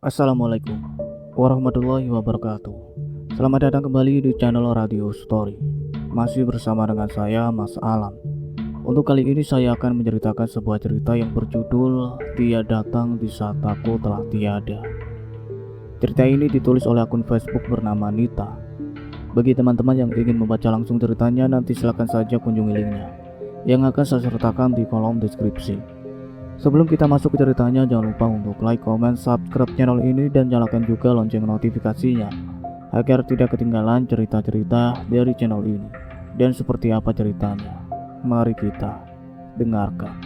Assalamualaikum warahmatullahi wabarakatuh. Selamat datang kembali di channel Radio Story. Masih bersama dengan saya, Mas Alam. Untuk kali ini saya akan menceritakan sebuah cerita yang berjudul Dia Datang di Saat Aku Telah Tiada. Cerita ini ditulis oleh akun Facebook bernama Nita. Bagi teman-teman yang ingin membaca langsung ceritanya, nanti silakan saja kunjungi linknya yang akan saya sertakan di kolom deskripsi. Sebelum kita masuk ke ceritanya, jangan lupa untuk like, comment, subscribe channel ini dan nyalakan juga lonceng notifikasinya agar tidak ketinggalan cerita-cerita dari channel ini. Dan seperti apa ceritanya? Mari kita dengarkan.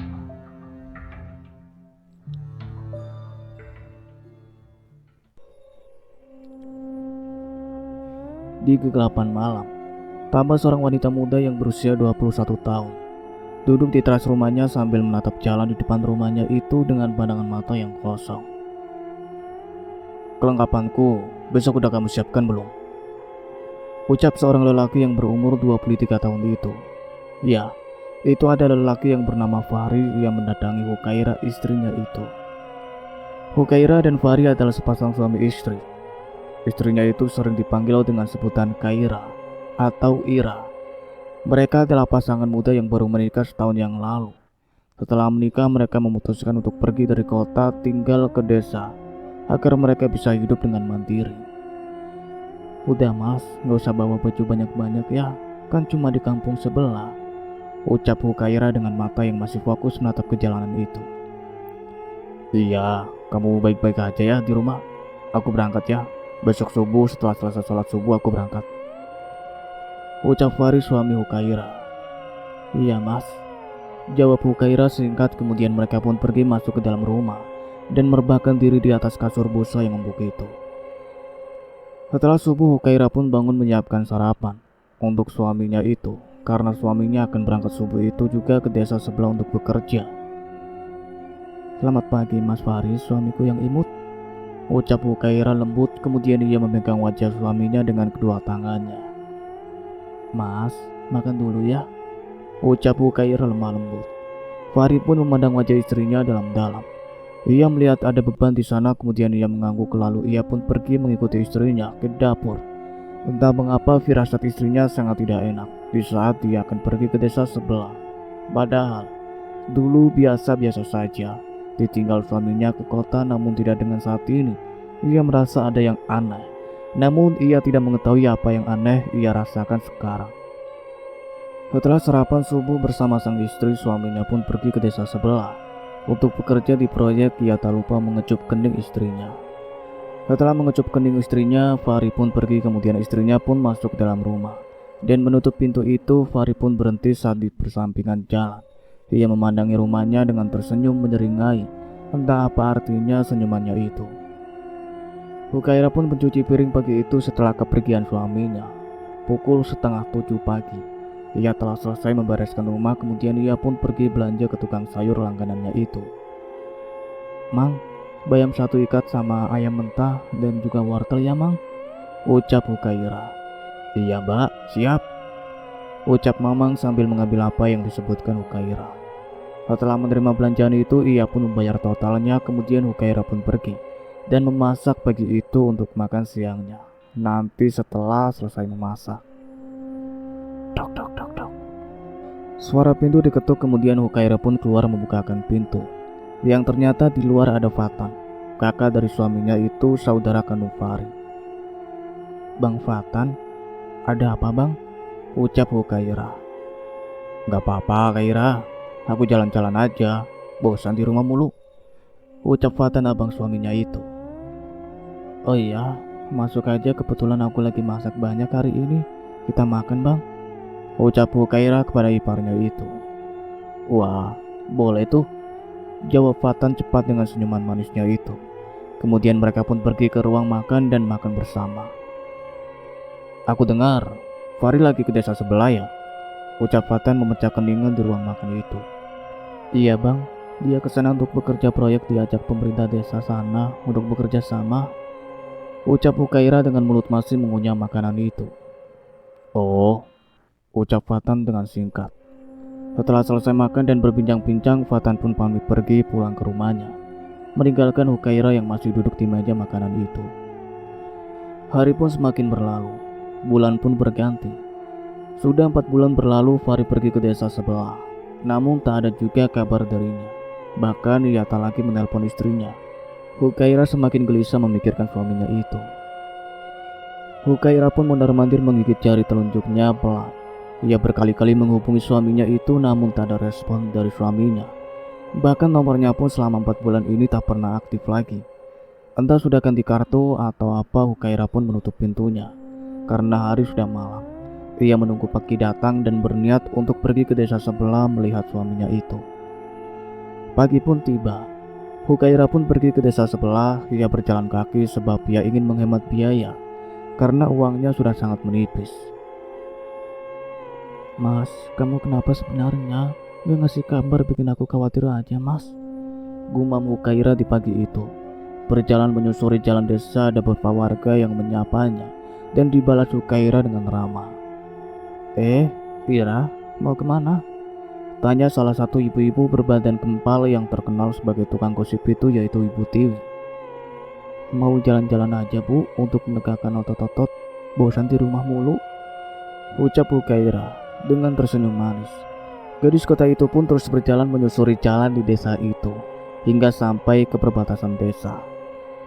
Di kegelapan malam, tampak seorang wanita muda yang berusia 21 tahun duduk di teras rumahnya sambil menatap jalan di depan rumahnya itu dengan pandangan mata yang kosong. "Kelengkapanku, besok udah kamu siapkan belum?" ucap seorang lelaki yang berumur 23 tahun itu. Ya, itu adalah lelaki yang bernama Fahri yang mendatangi Hukaira, istrinya itu. Hukaira dan Fahri adalah sepasang suami istri. Istrinya itu sering dipanggil dengan sebutan Kaira atau Ira. Mereka adalah pasangan muda yang baru menikah setahun yang lalu. Setelah menikah, mereka memutuskan untuk pergi dari kota tinggal ke desa agar mereka bisa hidup dengan mandiri. "Udah mas, gak usah bawa baju banyak-banyak ya, kan cuma di kampung sebelah," ucap Hukaira dengan mata yang masih fokus menatap ke jalanan itu. "Iya, kamu baik-baik aja ya di rumah. Aku berangkat ya. Besok subuh setelah selesai sholat subuh aku berangkat," ucap Fahri suami Hukaira. "Iya mas," jawab Hukaira singkat. Kemudian mereka pun pergi masuk ke dalam rumah dan merebahkan diri di atas kasur busa yang empuk itu. Setelah subuh, Hukaira pun bangun menyiapkan sarapan untuk suaminya itu, karena suaminya akan berangkat subuh itu juga ke desa sebelah untuk bekerja. "Selamat pagi mas Fahri, suamiku yang imut," ucap Hukaira lembut. Kemudian ia memegang wajah suaminya dengan kedua tangannya. "Mas, makan dulu ya," ucap Hukaira lemah lembut. Fahri pun memandang wajah istrinya dalam-dalam. Ia melihat ada beban di sana, kemudian ia mengangguk, lalu ia pun pergi mengikuti istrinya ke dapur. Entah mengapa firasat istrinya sangat tidak enak di saat dia akan pergi ke desa sebelah. Padahal dulu biasa-biasa saja ditinggal suaminya ke kota, namun tidak dengan saat ini. Ia merasa ada yang aneh. Namun ia tidak mengetahui apa yang aneh ia rasakan sekarang. Setelah sarapan subuh bersama sang istri, suaminya pun pergi ke desa sebelah untuk bekerja di proyek. Ia tak lupa mengecup kening istrinya. Setelah mengecup kening istrinya, Fahri pun pergi. Kemudian istrinya pun masuk ke dalam rumah dan menutup pintu itu. Fahri pun berhenti saat di persampingan jalan. Ia memandangi rumahnya dengan tersenyum menyeringai. Entah apa artinya senyumannya itu. Hukaira pun mencuci piring pagi itu setelah kepergian suaminya. Pukul 6:30 pagi, ia telah selesai membereskan rumah. Kemudian ia pun pergi belanja ke tukang sayur langganannya itu. "Mang, bayam 1 ikat sama ayam mentah dan juga wortel ya mang," ucap Hukaira. "Iya mbak, siap," ucap Mamang sambil mengambil apa yang disebutkan Hukaira. Setelah menerima belanjaan itu, ia pun membayar totalnya. Kemudian Hukaira pun pergi dan memasak pagi itu untuk makan siangnya nanti setelah selesai memasak. Dok dok dok dok. Suara pintu diketuk. Kemudian Hukaira pun keluar membukakan pintu. Yang ternyata di luar ada Fatan, kakak dari suaminya itu, saudara kandung Fahri. "Bang Fatan, ada apa bang?" ucap Hukaira. "Gak apa-apa Kaira, aku jalan-jalan aja, bosan di rumah mulu," ucap Fatan, abang suaminya itu. "Oh iya, masuk aja, kebetulan aku lagi masak banyak hari ini, kita makan bang," ucap Hukaira kepada iparnya itu. "Wah, boleh tuh," jawab Fatan cepat dengan senyuman manisnya itu. Kemudian mereka pun pergi ke ruang makan dan makan bersama. "Aku dengar Fahri lagi ke desa sebelah ya?" ucap Fatan memecah keningan di ruang makan itu. "Iya bang, dia kesana untuk bekerja proyek, diajak pemerintah desa sana untuk bekerja sama," ucap Hukaira dengan mulut masih mengunyah makanan itu. "Oh," ucap Fatan dengan singkat. Setelah selesai makan dan berbincang-bincang, Fatan pun pamit pergi pulang ke rumahnya. meninggalkan Hukaira yang masih duduk di meja makanan itu. Hari pun semakin berlalu, bulan pun berganti. Sudah 4 bulan berlalu Fahri pergi ke desa sebelah, namun tak ada juga kabar darinya. Bahkan ia tak lagi menelpon istrinya. Hukaira semakin gelisah memikirkan suaminya itu. Hukaira pun mondar-mandir menggigit jari telunjuknya pelan. Ia berkali-kali menghubungi suaminya itu namun tak ada respon dari suaminya. Bahkan nomornya pun selama 4 bulan ini tak pernah aktif lagi. Entah sudah ganti kartu atau apa, Hukaira pun menutup pintunya. Karena hari sudah malam, ia menunggu pagi datang dan berniat untuk pergi ke desa sebelah melihat suaminya itu. Pagi pun tiba. Hukaira pun pergi ke desa sebelah. Ia berjalan kaki sebab ia ingin menghemat biaya karena uangnya sudah sangat menipis. Mas, kamu kenapa sebenarnya? Gak ngasih kabar bikin aku khawatir aja, Mas. Gumam Hukaira di pagi itu. Berjalan menyusuri jalan desa, ada beberapa warga yang menyapanya dan dibalas Hukaira dengan ramah. Ira, mau kemana? Tanya salah satu ibu-ibu berbadan kempal yang terkenal sebagai tukang gosip itu, yaitu Ibu Tiwi. Mau jalan-jalan aja, Bu, untuk menegakkan otot-otot. Bosan di rumah mulu, ucap Hukaira dengan tersenyum manis. Gadis kota itu pun terus berjalan menyusuri jalan di desa itu hingga sampai ke perbatasan desa.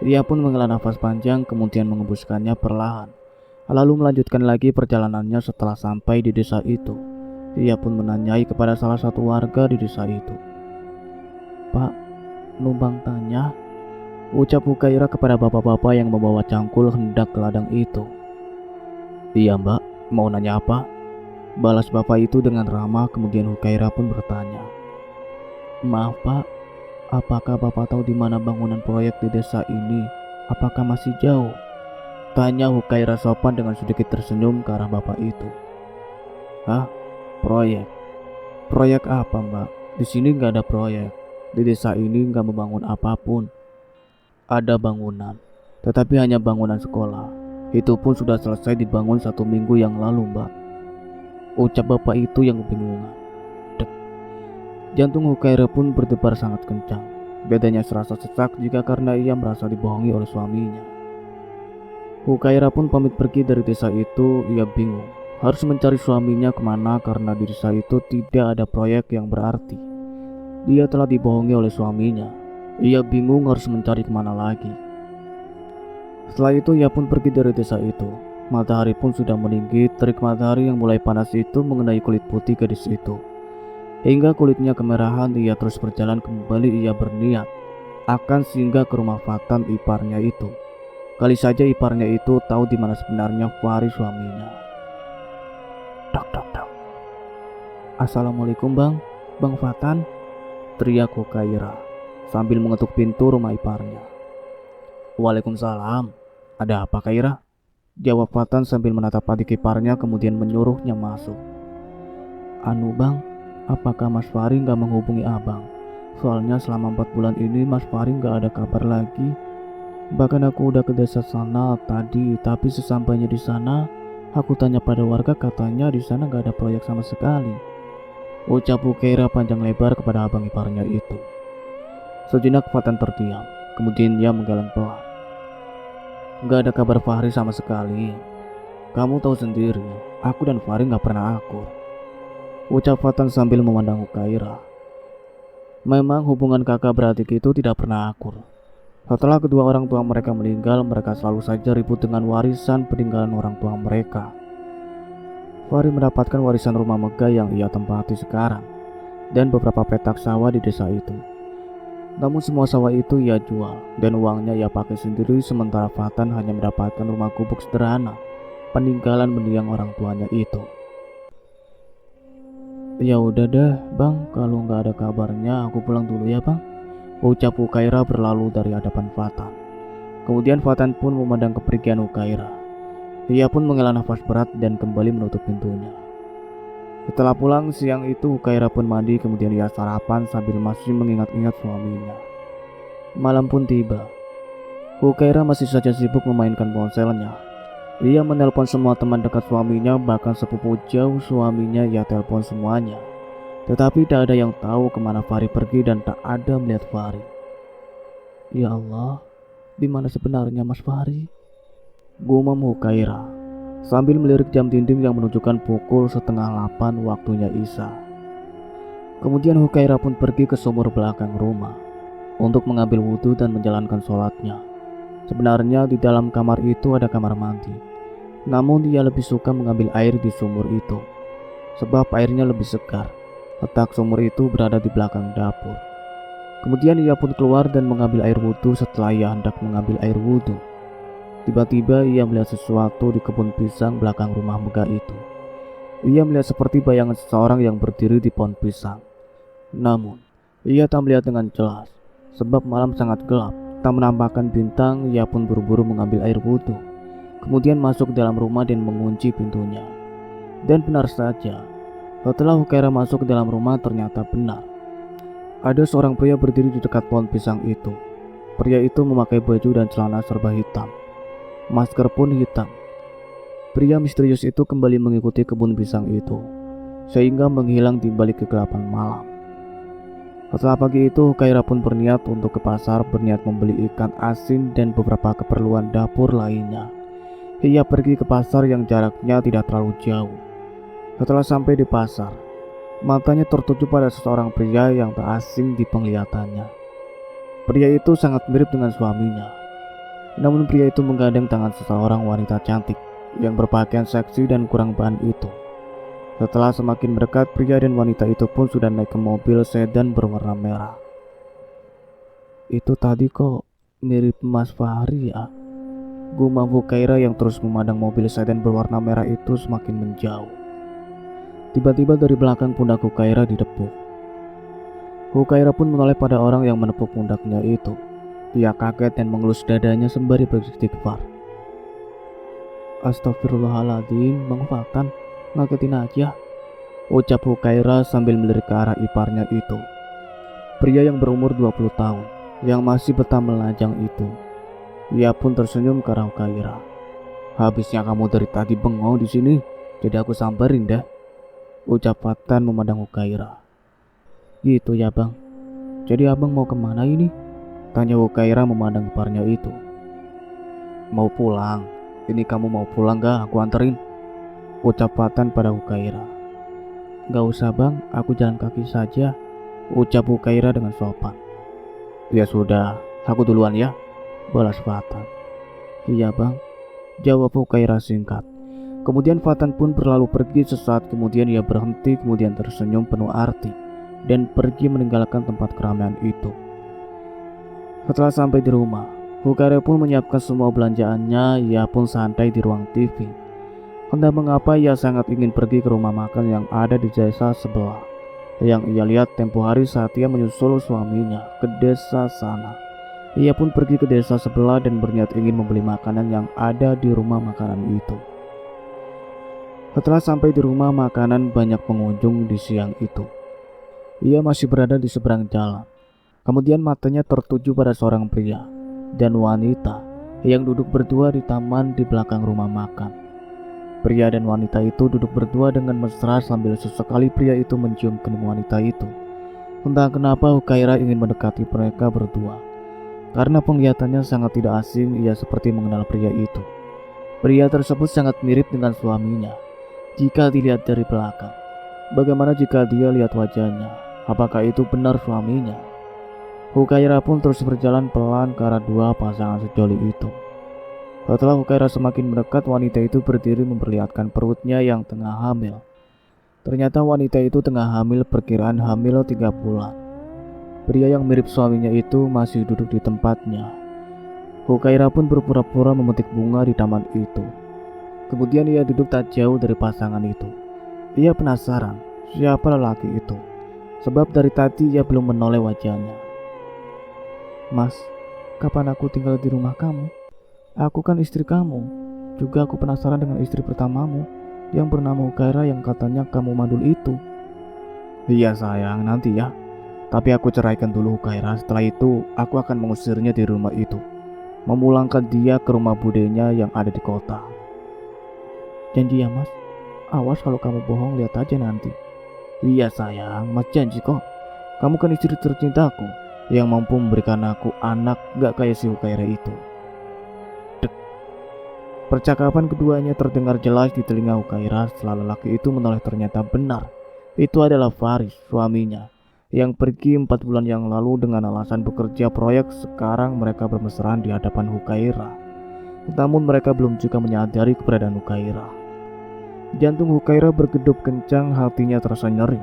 Ia pun menghela nafas panjang kemudian mengembuskannya perlahan, lalu melanjutkan lagi perjalanannya. Setelah sampai di desa itu, ia pun menanyai kepada salah satu warga di desa itu. Pak, numpang tanya, ucap Hukaira kepada bapak-bapak yang membawa cangkul hendak ke ladang itu. Iya Mbak, mau nanya apa? Balas bapak itu dengan ramah. Kemudian Hukaira pun bertanya, maaf Pak, apakah Bapak tahu di mana bangunan proyek di desa ini? Apakah masih jauh? Tanya Hukaira sopan dengan sedikit tersenyum ke arah bapak itu. Hah? Proyek? Proyek apa Mbak? Di sini nggak ada proyek. Di desa ini nggak membangun apapun. Ada bangunan, tetapi hanya bangunan sekolah. Itu pun sudah selesai dibangun 1 minggu yang lalu Mbak, ucap bapak itu yang kebingungan. Dek. Jantung Hukaira pun berdebar sangat kencang. Dadanya serasa sesak jika karena ia merasa dibohongi oleh suaminya. Hukaira pun pamit pergi dari desa itu. Ia bingung harus mencari suaminya kemana karena di desa itu tidak ada proyek yang berarti. Dia telah dibohongi oleh suaminya. Ia bingung harus mencari kemana lagi. Setelah itu ia pun pergi dari desa itu. Matahari pun sudah meninggi. Terik matahari yang mulai panas itu mengenai kulit putih gadis itu hingga kulitnya kemerahan. Ia terus berjalan kembali. Ia berniat akan singgah ke rumah Fatan, iparnya itu. Kali saja iparnya itu tahu di mana sebenarnya Fahri suaminya. Dok, dok, dok. Assalamualaikum Bang Fatan, teriak Hukaira sambil mengetuk pintu rumah iparnya. Waalaikumsalam. Ada apa Kaira? Jawab Fatan sambil menatap adik iparnya kemudian menyuruhnya masuk. Anu Bang, apakah Mas Fahri gak menghubungi Abang? Soalnya selama 4 bulan ini Mas Fahri gak ada kabar lagi. Bahkan aku udah ke desa sana tadi, tapi sesampainya di sana aku tanya pada warga, katanya di sana gak ada proyek sama sekali, ucap Hukaira panjang lebar kepada abang iparnya itu. Sejenak Fatan terdiam, kemudian ia menggeleng pelan. Gak ada kabar Fahri sama sekali. Kamu tahu sendiri, aku dan Fahri gak pernah akur, ucap Fatan sambil memandang Hukaira. Memang hubungan kakak beradik itu tidak pernah akur. Setelah kedua orang tua mereka meninggal, mereka selalu saja ribut dengan warisan peninggalan orang tua mereka. Fahri mendapatkan warisan rumah megah yang ia tempati sekarang dan beberapa petak sawah di desa itu. Namun semua sawah itu ia jual dan uangnya ia pakai sendiri, sementara Fatan hanya mendapatkan rumah gubuk sederhana peninggalan mendiang orang tuanya itu. Ya udah deh Bang, kalau nggak ada kabarnya aku pulang dulu ya Bang, ucap Hukaira berlalu dari hadapan Fatan. Kemudian Fatan pun memandang kepergian Hukaira. Ia pun menghela nafas berat dan kembali menutup pintunya. Setelah pulang siang itu, Hukaira pun mandi kemudian ia sarapan sambil masih mengingat-ingat suaminya. Malam pun tiba. Hukaira masih saja sibuk memainkan ponselnya. Ia menelpon semua teman dekat suaminya, bahkan sepupu jauh suaminya ia telepon semuanya. Tetapi tak ada yang tahu kemana Fahri pergi dan tak ada melihat Fahri. Ya Allah, di mana sebenarnya Mas Fahri? Gumam Hukaira sambil melirik jam dinding yang menunjukkan pukul 7:30 waktunya Isya. Kemudian Hukaira pun pergi ke sumur belakang rumah untuk mengambil wudhu dan menjalankan sholatnya. Sebenarnya di dalam kamar itu ada kamar mandi, namun dia lebih suka mengambil air di sumur itu, sebab airnya lebih segar. Letak sumur itu berada di belakang dapur. Kemudian ia pun keluar dan mengambil air wudhu. Setelah ia hendak mengambil air wudhu, tiba-tiba ia melihat sesuatu di kebun pisang belakang rumah megah itu. Ia melihat seperti bayangan seseorang yang berdiri di pohon pisang. Namun, ia tak melihat dengan jelas, sebab malam sangat gelap, tak menampakkan bintang. Ia pun buru-buru mengambil air wudhu, kemudian masuk ke dalam rumah dan mengunci pintunya. Dan benar saja, setelah Hukaira masuk ke dalam rumah, ternyata benar. Ada seorang pria berdiri di dekat pohon pisang itu. Pria itu memakai baju dan celana serba hitam. Masker pun hitam. Pria misterius itu kembali mengikuti kebun pisang itu, sehingga menghilang di balik kegelapan malam. Setelah pagi itu, Hukaira pun berniat untuk ke pasar, berniat membeli ikan asin dan beberapa keperluan dapur lainnya. Ia pergi ke pasar yang jaraknya tidak terlalu jauh. Setelah sampai di pasar, matanya tertuju pada seseorang pria yang tak asing di penglihatannya. Pria itu sangat mirip dengan suaminya. Namun pria itu menggandeng tangan seseorang wanita cantik yang berpakaian seksi dan kurang bahan itu. Setelah semakin mendekat, pria dan wanita itu pun sudah naik ke mobil sedan berwarna merah. Itu tadi kok mirip Mas Fahri ya? Gumam Hukaira yang terus memandang mobil sedan berwarna merah itu semakin menjauh. Tiba-tiba dari belakang pundak Hukaira didepuk. Hukaira pun menoleh pada orang yang menepuk pundaknya itu. Ia kaget dan mengelus dadanya sembari beristighfar. Astagfirullahaladzim, Bang Fatan, ngagetin aja, ucap Hukaira sambil melirik ke arah iparnya itu. Pria yang berumur 20 tahun, yang masih betah melanjang itu. Ia pun tersenyum ke arah Hukaira. Habisnya kamu dari tadi bengong di sini, jadi aku samperin dah, ucap Fatan memandang Hukaira. Gitu ya bang, jadi abang mau kemana ini? Tanya Hukaira memandang iparnya itu. Mau pulang. Ini kamu mau pulang gak? Aku anterin, ucap Fatan pada Hukaira. Gak usah bang, aku jalan kaki saja, ucap Hukaira dengan sopan. Ya sudah, aku duluan ya, balas Fatan. Iya bang, jawab Hukaira singkat. Kemudian Fatan pun berlalu pergi. Sesaat kemudian ia berhenti, kemudian tersenyum penuh arti dan pergi meninggalkan tempat keramaian itu. Setelah sampai di rumah, Hukaira pun menyiapkan semua belanjaannya. Ia pun santai di ruang TV. Entah mengapa ia sangat ingin pergi ke rumah makan yang ada di desa sebelah, yang ia lihat tempo hari saat ia menyusul suaminya ke desa sana. Ia pun pergi ke desa sebelah dan berniat ingin membeli makanan yang ada di rumah makanan itu. Setelah sampai di rumah makanan, banyak pengunjung di siang itu. Ia masih berada di seberang jalan. Kemudian matanya tertuju pada seorang pria dan wanita yang duduk berdua di taman di belakang rumah makan. Pria dan wanita itu duduk berdua dengan mesra sambil sesekali pria itu mencium kening wanita itu. Entah kenapa Hukaira ingin mendekati mereka berdua. Karena penglihatannya sangat tidak asing, ia seperti mengenal pria itu. Pria tersebut sangat mirip dengan suaminya jika dilihat dari belakang. Bagaimana jika dia lihat wajahnya? Apakah itu benar suaminya? Hukaira pun terus berjalan pelan ke arah dua pasangan sejoli itu. Setelah Hukaira semakin mendekat, wanita itu berdiri memperlihatkan perutnya yang tengah hamil. Ternyata wanita itu tengah hamil, perkiraan hamil 3 bulan. Pria yang mirip suaminya itu masih duduk di tempatnya. Hukaira pun berpura-pura memetik bunga di taman itu. Kemudian ia duduk tak jauh dari pasangan itu. Ia penasaran siapa lelaki itu, sebab dari tadi ia belum menoleh wajahnya. Mas, kapan aku tinggal di rumah kamu? Aku kan istri kamu. Juga aku penasaran dengan istri pertamamu yang bernama Hukaira yang katanya kamu mandul itu. Iya sayang, nanti ya. Tapi aku ceraikan dulu Hukaira. Setelah itu aku akan mengusirnya dari rumah itu, memulangkan dia ke rumah budenya yang ada di kota. Janji ya mas? Awas kalau kamu bohong, lihat aja nanti. Iya sayang, mas janji kok. Kamu kan istri tercintaku. yang mampu memberikan aku anak gak kayak si Hukaira itu. Dek. Percakapan keduanya terdengar jelas di telinga Hukaira setelah lelaki itu menoleh. Ternyata benar, itu adalah Faris, suaminya, yang pergi 4 bulan yang lalu dengan alasan bekerja proyek. Sekarang mereka bermesraan di hadapan Hukaira. Namun mereka belum juga menyadari keberadaan Hukaira. Jantung Hukaira bergedup kencang, hatinya terasa nyeri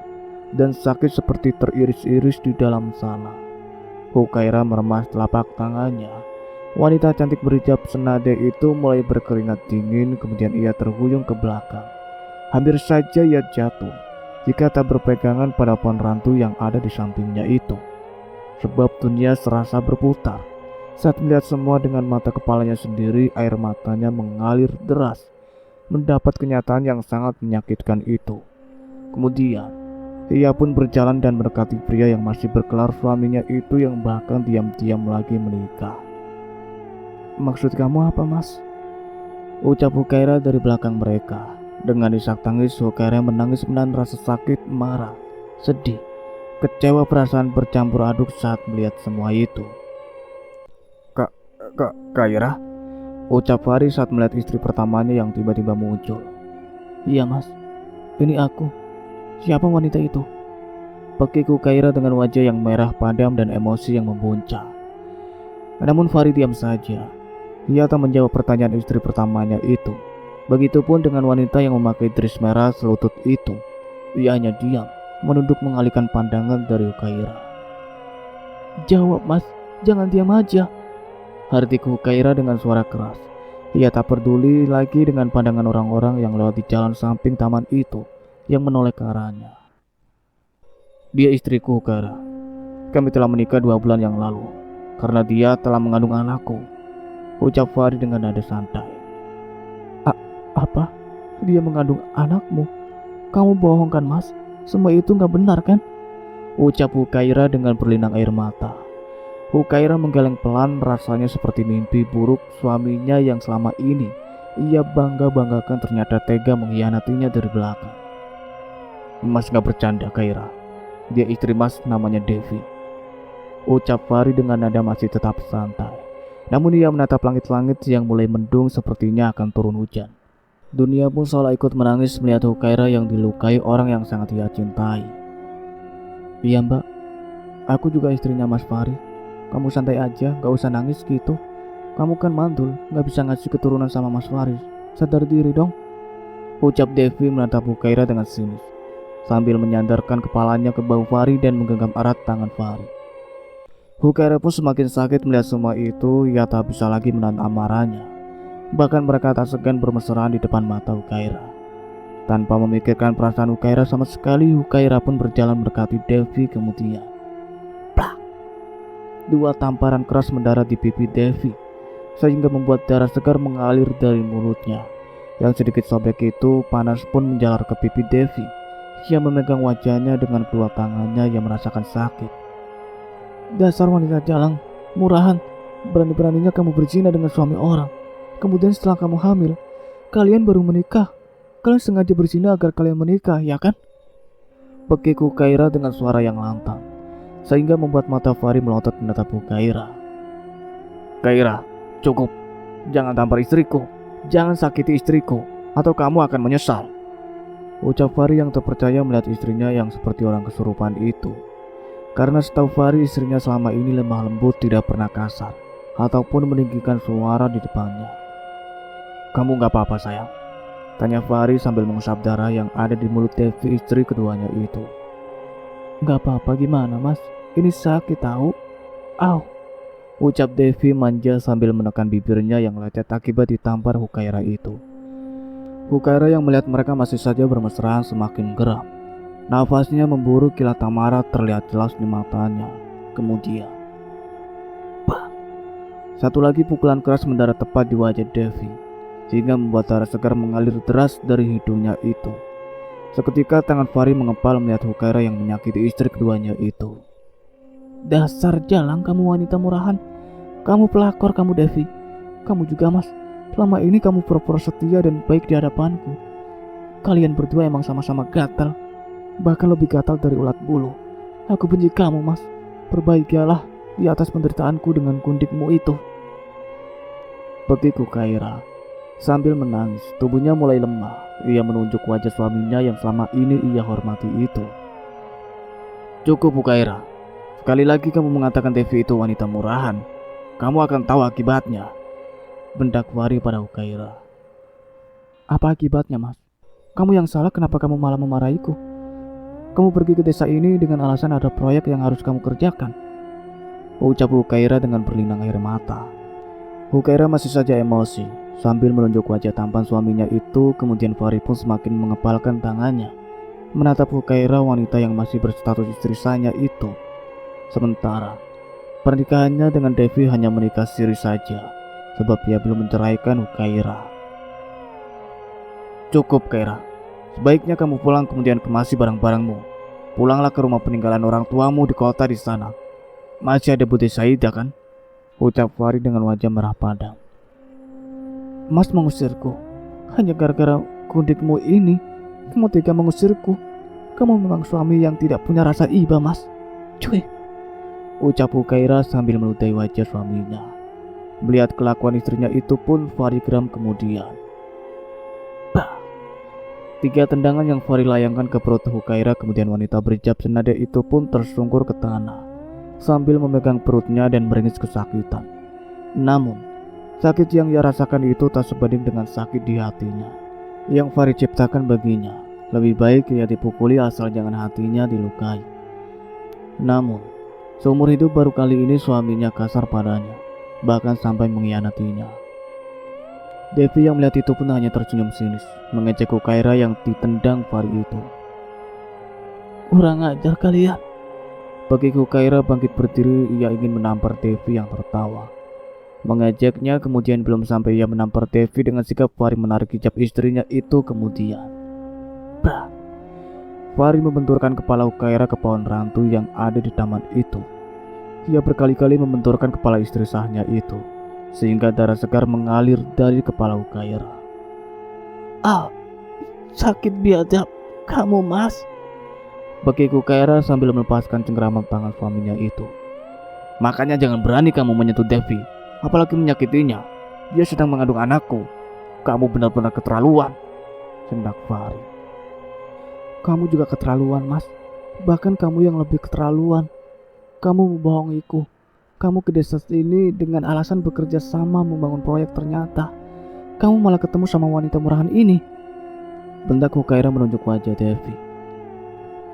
dan sakit seperti teriris-iris di dalam sana. Hukaira meremas telapak tangannya. Wanita cantik berhijab senada itu mulai berkeringat dingin, kemudian ia terhuyung ke belakang. Hampir saja ia jatuh jika tak berpegangan pada pohon rantu yang ada di sampingnya itu. Sebab dunia serasa berputar. Saat melihat semua dengan mata kepalanya sendiri, air matanya mengalir deras mendapat kenyataan yang sangat menyakitkan itu. Kemudian ia pun berjalan dan mendekati pria yang masih berkelar suaminya itu, yang bahkan diam-diam lagi menikah. "Maksud kamu apa, Mas?" ucap Hukaira dari belakang mereka. Dengan isak tangis, Hukaira menangis menahan rasa sakit, marah, sedih, kecewa, perasaan bercampur aduk saat melihat semua itu. Kaira?" ucap Faris saat melihat istri pertamanya yang tiba-tiba muncul. "Iya, Mas, ini aku. Siapa wanita itu?" Pekik Hukaira dengan wajah yang merah padam dan emosi yang membuncah. Namun Faris diam saja. Ia tak menjawab pertanyaan istri pertamanya itu. Begitupun dengan wanita yang memakai dress merah selutut itu. Ia hanya diam, menunduk mengalihkan pandangan dari Hukaira. "Jawab, Mas, jangan diam aja," hardik Hukaira dengan suara keras. Ia tak peduli lagi dengan pandangan orang-orang yang lewat di jalan samping taman itu yang menoleh ke arahnya. "Dia istriku, Hukaira. Kami telah menikah 2 bulan yang lalu karena dia telah mengandung anakku," ucap Farid dengan nada santai. Apa? Dia mengandung anakmu? Kamu bohong kan, Mas? Semua itu gak benar kan?" ucap Hukaira dengan berlinang air mata. Hukaira menggeleng pelan, rasanya seperti mimpi buruk suaminya yang selama ini ia bangga-banggakan ternyata tega mengkhianatinya dari belakang. "Mas gak bercanda, Kaira. Dia istri Mas, namanya Devi," ucap Farid dengan nada masih tetap santai. Namun ia menatap langit-langit yang mulai mendung, sepertinya akan turun hujan. Dunia pun seolah ikut menangis melihat Hukaira yang dilukai orang yang sangat ia cintai. "Iya, Mbak. Aku juga istrinya Mas Farid. Kamu santai aja, gak usah nangis gitu. Kamu kan mantul, gak bisa ngasih keturunan sama Mas Faris. Sadar diri dong," ucap Devi menatap Hukaira dengan sinis, sambil menyandarkan kepalanya ke bahu Farid dan menggenggam erat tangan Farid. Hukaira pun semakin sakit melihat semua itu. Ia tak bisa lagi menahan amarahnya. Bahkan mereka tak segan bermesraan di depan mata Hukaira. Tanpa memikirkan perasaan Hukaira sama sekali, Hukaira pun berjalan mendekati Devi. Kemudian 2 tamparan keras mendarat di pipi Devi, sehingga membuat darah segar mengalir dari mulutnya. Yang sedikit sobek itu, panas pun menjalar ke pipi Devi. Ia memegang wajahnya dengan kedua tangannya yang merasakan sakit. "Dasar wanita jalang, murahan. Berani-beraninya kamu berzina dengan suami orang. Kemudian setelah kamu hamil, kalian baru menikah. Kalian sengaja berzina agar kalian menikah, ya kan?" Pekik Hukaira dengan suara yang lantang, sehingga membuat mata Farid melotot menatap Hukaira. "Kaira, cukup. Jangan tampar istriku. Jangan sakiti istriku, atau kamu akan menyesal," ucap Farid yang terpercaya melihat istrinya yang seperti orang kesurupan itu. Karena setahu Farid, istrinya selama ini lemah lembut, tidak pernah kasar ataupun meninggikan suara di depannya. "Kamu gak apa-apa, sayang?" tanya Farid sambil mengusap darah yang ada di mulut Devi, istri keduanya itu. "Gak apa-apa gimana, Mas? Ini sakit tahu. Au," ucap Devi manja sambil menekan bibirnya yang lecet akibat ditampar Hukaira itu. Hukaira yang melihat mereka masih saja bermesraan semakin geram. Nafasnya memburu, kilat amarah terlihat jelas di matanya. Kemudian satu lagi pukulan keras mendarat tepat di wajah Devi, sehingga membuat darah segar mengalir deras dari hidungnya itu. Seketika tangan Farid mengepal melihat Hukaira yang menyakiti istri keduanya itu. "Dasar jalang kamu, wanita murahan. Kamu pelakor kamu, Devi. Kamu juga, Mas. Selama ini kamu pura-pura setia dan baik di hadapanku. Kalian berdua emang sama-sama gatal. Bahkan lebih gatal dari ulat bulu. Aku benci kamu, Mas. Perbaikilah." di atas penderitaanku dengan gundikmu itu. Begitu Hukaira. Sambil menangis, tubuhnya mulai lemah. Ia menunjuk wajah suaminya yang selama ini ia hormati itu. Cukup Hukaira. Sekali lagi kamu mengatakan Devi itu wanita murahan, kamu akan tahu akibatnya. Bendak Fahri pada Hukaira. Apa akibatnya, Mas? Kamu yang salah, kenapa kamu malah memarahiku? Kamu pergi ke desa ini dengan alasan ada proyek yang harus kamu kerjakan, ucap Hukaira dengan berlinang air mata. Hukaira masih saja emosi. Sambil menunjuk wajah tampan suaminya itu, kemudian Fahri pun semakin mengepalkan tangannya menatap Hukaira, wanita yang masih berstatus istri sahnya itu. Sementara pernikahannya dengan Devi hanya menikah siri saja, sebab ia belum menceraikan Hukaira. Cukup Kaira, sebaiknya kamu pulang kemudian kemasi barang-barangmu. Pulanglah ke rumah peninggalan orang tuamu di kota di sana. Masih ada Budi Saida kan? Ucap Fahri dengan wajah merah padam. Mas mengusirku hanya gara-gara gundikmu ini. Kamu tega mengusirku. Kamu memang suami yang tidak punya rasa iba, Mas. Cuy, ucap Hukaira sambil meludahi wajah suaminya. Melihat kelakuan istrinya itu pun Fahri geram kemudian. Bah! 3 tendangan yang Fahri layangkan ke perut Hukaira, kemudian wanita berhijab senada itu pun tersungkur ke tanah sambil memegang perutnya dan meringis kesakitan. Namun sakit yang ia rasakan itu tak sebanding dengan sakit di hatinya yang Fahri ciptakan baginya. Lebih baik ia dipukuli asal jangan hatinya dilukai. Namun seumur hidup baru kali ini suaminya kasar padanya, bahkan sampai mengkhianatinya. Devi yang melihat itu pun hanya tersenyum sinis, mengejek Hukaira yang ditendang Fahri itu. Kurang ajar kalian. Bagi Hukaira bangkit berdiri, ia ingin menampar Devi yang tertawa. Mengejeknya, kemudian belum sampai ia menampar Devi dengan sikap Fahri menarik hijab istrinya itu kemudian. Bra! Fahri membenturkan kepala Hukaira ke pohon rantu yang ada di taman itu. Ia berkali-kali membenturkan kepala istri sahnya itu, sehingga darah segar mengalir dari kepala Hukaira. Ah, sakit biadab kamu, Mas. Bagi Hukaira sambil melepaskan cengkeraman tangan suaminya itu. Makanya jangan berani kamu menyentuh Devi, apalagi menyakitinya. Dia sedang mengandung anakku. Kamu benar-benar keterlaluan, hendak Fahri. Kamu juga keterlaluan, Mas. Bahkan kamu yang lebih keterlaluan. Kamu membohongiku. Kamu ke desa ini dengan alasan bekerja sama membangun proyek, ternyata kamu malah ketemu sama wanita murahan ini. Bendak Hukaira menunjuk wajah Devi.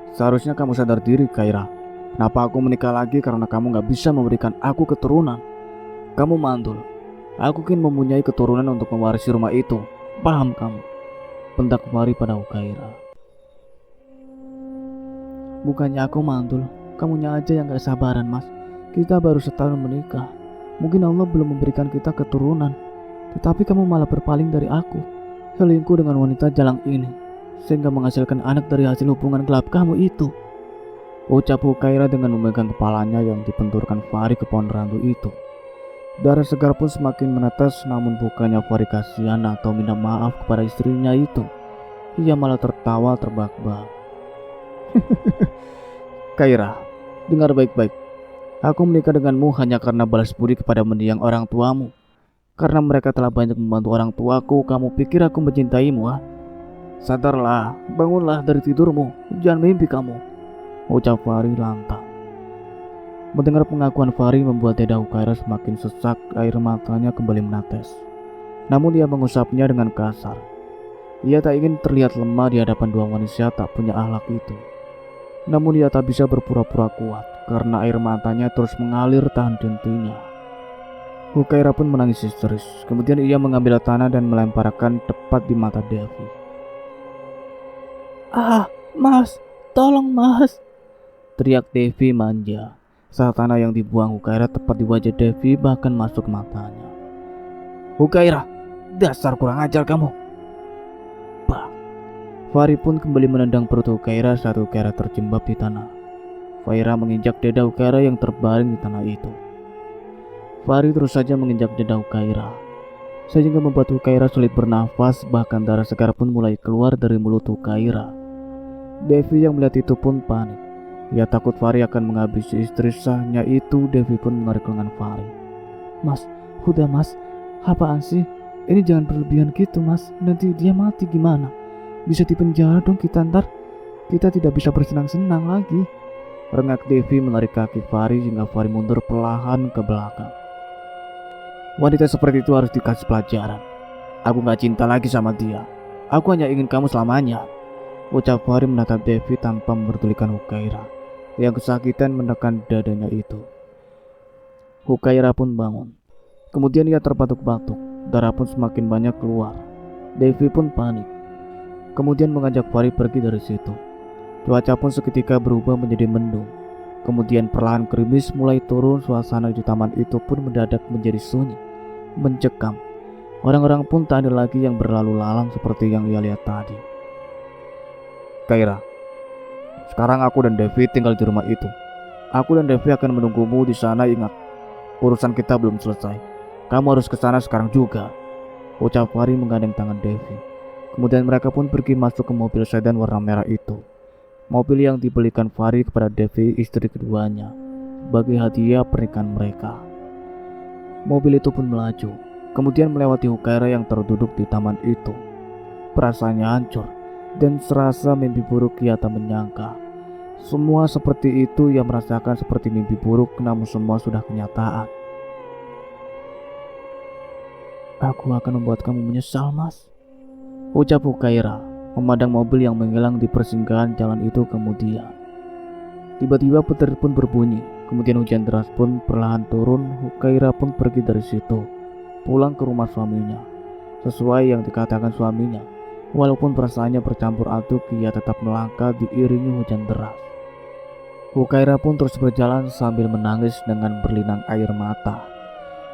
Seharusnya kamu sadar diri, Kaira. Kenapa aku menikah lagi? Karena kamu gak bisa memberikan aku keturunan. Kamu mandul. Aku ingin mempunyai keturunan untuk mewarisi rumah itu. Paham kamu? Bentak Fahri pada Hukaira. Bukannya aku mandul, kamunya aja yang gak sabaran, Mas. Kita baru setahun menikah. Mungkin Allah belum memberikan kita keturunan, tetapi kamu malah berpaling dari aku, selingkuh dengan wanita jalang ini, sehingga menghasilkan anak dari hasil hubungan gelap kamu itu. Ucap Hukaira dengan memegang kepalanya yang dibenturkan Fahri ke pohon randu itu. Darah segar pun semakin menetes, namun bukannya Fahri kasihan atau minta maaf kepada istrinya itu. Ia malah tertawa terbahak-bahak. Kaira, dengar baik-baik. Aku menikah denganmu hanya karena balas budi kepada mendiang orang tuamu. Karena mereka telah banyak membantu orang tuaku, kamu pikir aku mencintaimu, ha? Sadarlah, bangunlah dari tidurmu, jangan mimpi kamu, ucap Fahri lantang. Mendengar pengakuan Fahri membuat dada Hukaira semakin sesak, air matanya kembali menetes. Namun dia mengusapnya dengan kasar. Ia tak ingin terlihat lemah di hadapan dua manusia tak punya akhlak itu. Namun ia tak bisa berpura-pura kuat karena air matanya terus mengalir tak henti-hentinya. Hukaira pun menangis histeris. Kemudian ia mengambil tanah dan melemparkan tepat di mata Devi. Ah, Mas, tolong Mas, teriak Devi manja saat tanah yang dibuang Hukaira tepat di wajah Devi bahkan masuk matanya. Hukaira, dasar kurang ajar kamu. Fahri pun kembali menendang perut Hukaira saat Hukaira terjembab di tanah. Fahri menginjak dada Hukaira yang terbaring di tanah itu. Fahri terus saja menginjak dada Hukaira, sehingga membuat Hukaira sulit bernafas, bahkan darah segar pun mulai keluar dari mulut Hukaira. Devi yang melihat itu pun panik. Ia takut Fahri akan menghabisi istri sahnya itu. Devi pun menarik lengan Fahri. Mas, udah mas, apaan sih? Ini jangan berlebihan gitu mas, nanti dia mati gimana? Bisa dipenjara dong kita ntar. Kita tidak bisa bersenang-senang lagi. Rengek Devi menarik kaki Fahri hingga Fahri mundur perlahan ke belakang. Wanita seperti itu harus dikasih pelajaran. Aku gak cinta lagi sama dia. Aku hanya ingin kamu selamanya, ucap Fahri menatap Devi tanpa memperdulikan Hukaira yang kesakitan menekan dadanya itu. Hukaira pun bangun. Kemudian ia terbatuk-batuk. Darah pun semakin banyak keluar. Devi pun panik. Kemudian mengajak Fahri pergi dari situ. Cuaca pun seketika berubah menjadi mendung. Kemudian perlahan gerimis mulai turun. Suasana di taman itu pun mendadak menjadi sunyi, mencekam. Orang-orang pun tak ada lagi yang berlalu lalang seperti yang ia lihat tadi. Kaira, sekarang aku dan Devi tinggal di rumah itu. Aku dan Devi akan menunggumu di sana. Ingat, urusan kita belum selesai. Kamu harus ke sana sekarang juga, ucap Fahri menggandeng tangan Devi. Kemudian mereka pun pergi masuk ke mobil sedan warna merah itu. Mobil yang dibelikan Fahri kepada Devi, istri keduanya, sebagai hadiah pernikahan mereka. Mobil itu pun melaju, kemudian melewati Hukaira yang terduduk di taman itu. Perasaannya hancur dan serasa mimpi buruk. Ia tak menyangka semua seperti itu. Ia merasakan seperti mimpi buruk, namun semua sudah kenyataan. Aku akan membuat kamu menyesal mas, ucap Hukaira memandang mobil yang menghilang di persinggahan jalan itu. Kemudian tiba-tiba petir pun berbunyi. Kemudian hujan deras pun perlahan turun. Hukaira pun pergi dari situ, pulang ke rumah suaminya. Sesuai yang dikatakan suaminya, walaupun perasaannya bercampur aduk, ia tetap melangkah diiringi hujan deras. Hukaira pun terus berjalan sambil menangis dengan berlinang air mata.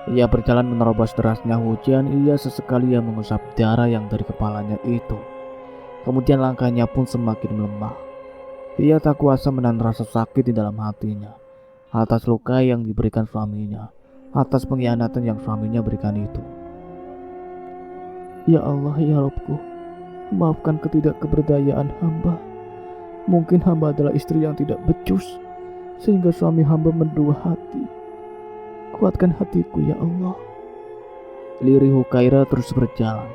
Ia berjalan menerobos derasnya hujan. Ia sesekali mengusap darah yang dari kepalanya itu. Kemudian langkahnya pun semakin melemah. Ia tak kuasa menahan rasa sakit di dalam hatinya atas luka yang diberikan suaminya, atas pengkhianatan yang suaminya berikan itu. Ya Allah, ya Rabbku, maafkan ketidakberdayaan hamba. Mungkin hamba adalah istri yang tidak becus, sehingga suami hamba mendua hati. Kuatkan hatiku ya Allah. Lirih Hukaira terus berjalan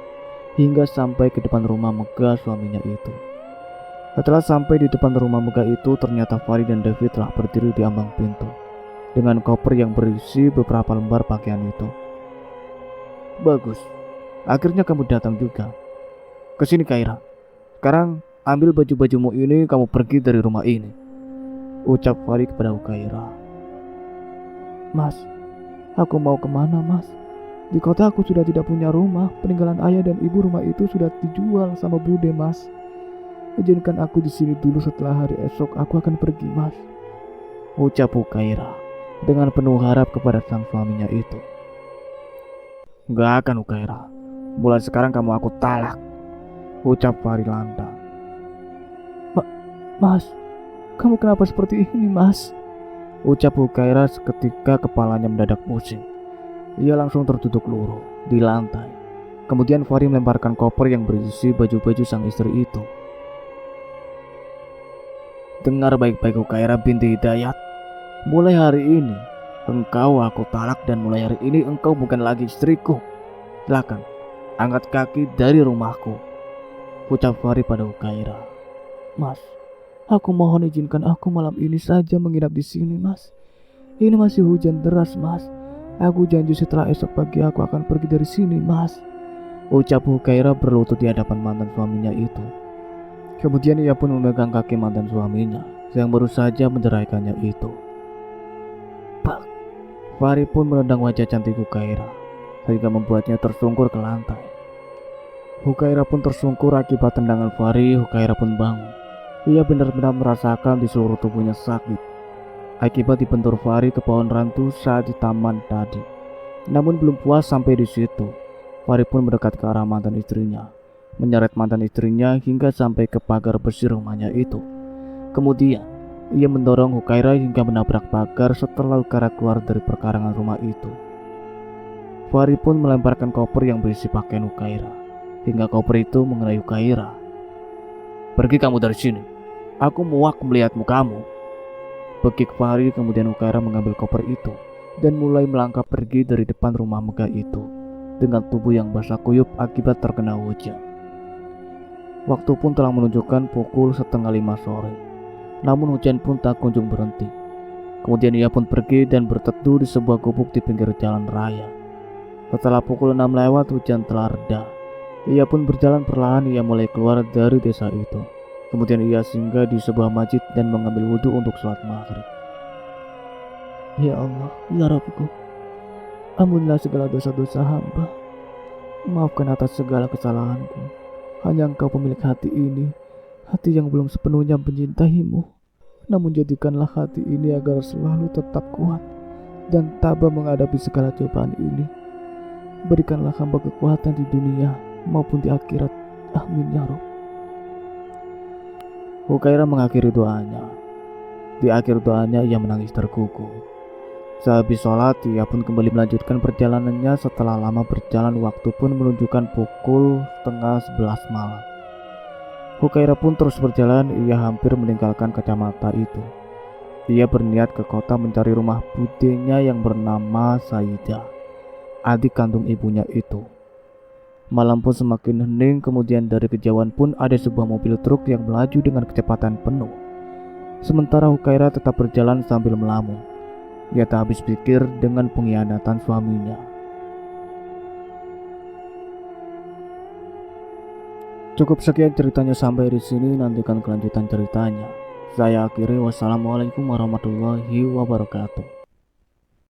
hingga sampai ke depan rumah megah suaminya itu. Setelah sampai di depan rumah megah itu, ternyata Fahri dan Devi telah berdiri di ambang pintu dengan koper yang berisi beberapa lembar pakaian itu. Bagus, akhirnya kamu datang juga. Kesini Kaira. Sekarang ambil baju-bajumu ini, kamu pergi dari rumah ini, ucap Fahri kepada Hukaira. Mas, aku mau kemana mas? Di kota aku sudah tidak punya rumah. Peninggalan ayah dan ibu rumah itu sudah dijual sama Bude mas. Izinkan aku di sini dulu, setelah hari esok aku akan pergi mas, ucap Hukaira dengan penuh harap kepada sang suaminya itu. Gak akan Hukaira, mulai sekarang kamu aku talak, ucap Fahri lantang. Mas, kamu kenapa seperti ini mas? Ucap Hukaira seketika kepalanya mendadak pusing. Ia langsung terduduk luruh di lantai. Kemudian Fahri melemparkan koper yang berisi baju-baju sang istri itu. Dengar baik-baik Hukaira binti Hidayat. Mulai hari ini engkau aku talak, dan mulai hari ini engkau bukan lagi istriku. Silakan angkat kaki dari rumahku, ucap Fahri pada Hukaira. Mas, aku mohon izinkan aku malam ini saja menginap di sini mas. Ini masih hujan deras mas. Aku janji setelah esok pagi aku akan pergi dari sini mas, ucap Hukaira berlutut di hadapan mantan suaminya itu. Kemudian ia pun memegang kaki mantan suaminya yang baru saja menceraikannya itu. Pak, Fahri pun menendang wajah cantik Hukaira sehingga membuatnya tersungkur ke lantai. Hukaira pun tersungkur akibat tendangan Fahri. Hukaira pun bangun. Ia benar-benar merasakan di seluruh tubuhnya sakit akibat dibentur Fahri ke pohon rantu saat di taman tadi. Namun belum puas sampai di situ, Fahri pun mendekat ke arah mantan istrinya, menyeret mantan istrinya hingga sampai ke pagar besi rumahnya itu. Kemudian ia mendorong Hukaira hingga menabrak pagar. Setelah Hukaira keluar dari perkarangan rumah itu, Fahri pun melemparkan koper yang berisi pakaian Hukaira hingga koper itu mengenai Hukaira. Pergi kamu dari sini, aku muak melihatmu kamu, Bekik Fahri kemudian Hukaira mengambil koper itu dan mulai melangkah pergi dari depan rumah megah itu dengan tubuh yang basah kuyup akibat terkena hujan. Waktu pun telah menunjukkan pukul 4:30 sore. Namun hujan pun tak kunjung berhenti. Kemudian ia pun pergi dan berteduh di sebuah gubuk di pinggir jalan raya. Setelah pukul 6 lewat, hujan telah reda. Ia pun berjalan perlahan, ia mulai keluar dari desa itu. Kemudian ia singgah di sebuah masjid dan mengambil wudhu untuk sholat maghrib. Ya Allah, ya Rabbku, ampunilah segala dosa-dosa hamba. Maafkan atas segala kesalahanku. Hanya Engkau pemilik hati ini, hati yang belum sepenuhnya mencintaimu. Namun jadikanlah hati ini agar selalu tetap kuat dan tabah menghadapi segala cobaan ini. Berikanlah hamba kekuatan di dunia maupun di akhirat. Amin ya Rabb. Hukaira mengakhiri doanya. Di akhir doanya ia menangis terkuku. Sehabis sholat, ia pun kembali melanjutkan perjalanannya. Setelah lama berjalan, waktu pun menunjukkan pukul 10:30 malam. Hukaira pun terus berjalan, ia hampir meninggalkan kacamata itu. Ia berniat ke kota mencari rumah budenya yang bernama Saidah, adik kandung ibunya itu. Malam pun semakin hening, kemudian dari kejauhan pun ada sebuah mobil truk yang melaju dengan kecepatan penuh. Sementara Hukaira tetap berjalan sambil melamun. Ia tak habis pikir dengan pengkhianatan suaminya. Cukup sekian ceritanya sampai di sini, nantikan kelanjutan ceritanya. Saya akhiri, wassalamualaikum warahmatullahi wabarakatuh.